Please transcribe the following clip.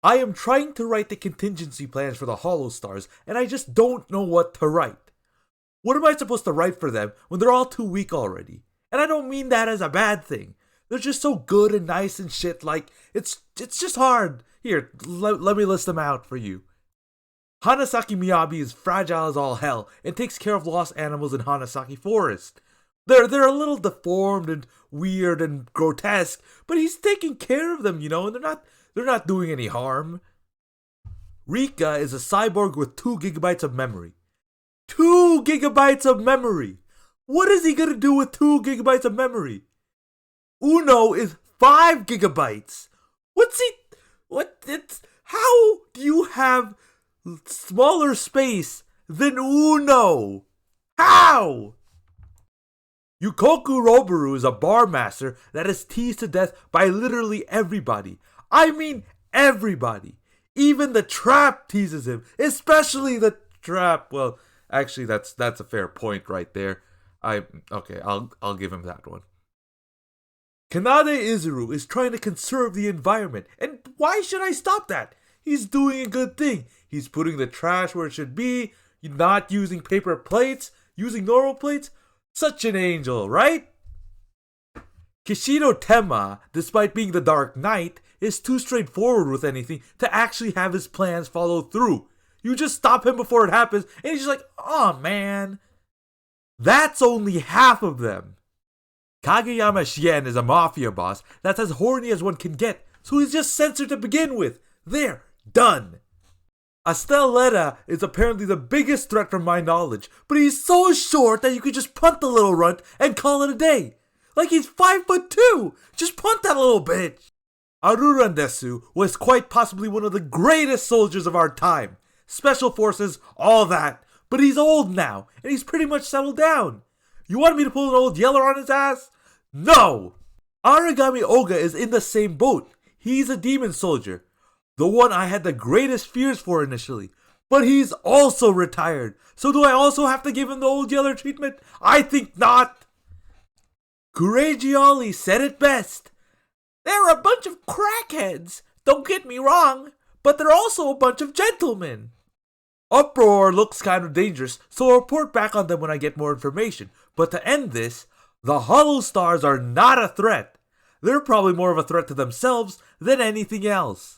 I am trying to write the contingency plans for the HoloStars, and I just don't know what to write. What am I supposed to write for them when they're all too weak already? And I don't mean that as a bad thing. They're just so good and nice and shit, like, it's just hard. Here, let me list them out for you. Hanasaki Miyabi is fragile as all hell and takes care of lost animals in Hanasaki Forest. They're a little deformed and weird and grotesque, but he's taking care of them, and they're not doing any harm. Rika is a cyborg with 2 gigabytes of memory. 2 gigabytes of memory! What is he gonna do with 2 gigabytes of memory? Uno is 5 gigabytes! How do you have smaller space than Uno? How? Yukoku Roboru is a bar master that is teased to death by literally everybody. I mean everybody. Even the trap teases him, especially the trap. Well, actually, that's a fair point right there. I'll give him that one. Kanade Izuru is trying to conserve the environment, and why should I stop that? He's doing a good thing. He's putting the trash where it should be, not using paper plates, using normal plates. Such an angel, right? Kishido Tenma, despite being the Dark Knight, is too straightforward with anything to actually have his plans follow through. You just stop him before it happens, and he's just like, oh man. That's only half of them. Kageyama Shien is a mafia boss that's as horny as one can get, so he's just censored to begin with. There, done. Astelletta is apparently the biggest threat from my knowledge, but he's so short that you could just punt the little runt and call it a day. Like he's 5'2". Just punt that little bitch. Arurandesu was quite possibly one of the greatest soldiers of our time. Special forces, all that. But he's old now, and he's pretty much settled down. You want me to pull an old yeller on his ass? No! Aragami Oga is in the same boat. He's a demon soldier. The one I had the greatest fears for initially. But he's also retired. So do I also have to give him the old yeller treatment? I think not. Kurejioli said it best. They're a bunch of crackheads. Don't get me wrong. But they're also a bunch of gentlemen. Uproar looks kind of dangerous, so I'll report back on them when I get more information. But to end this, the HoloStars are not a threat. They're probably more of a threat to themselves than anything else.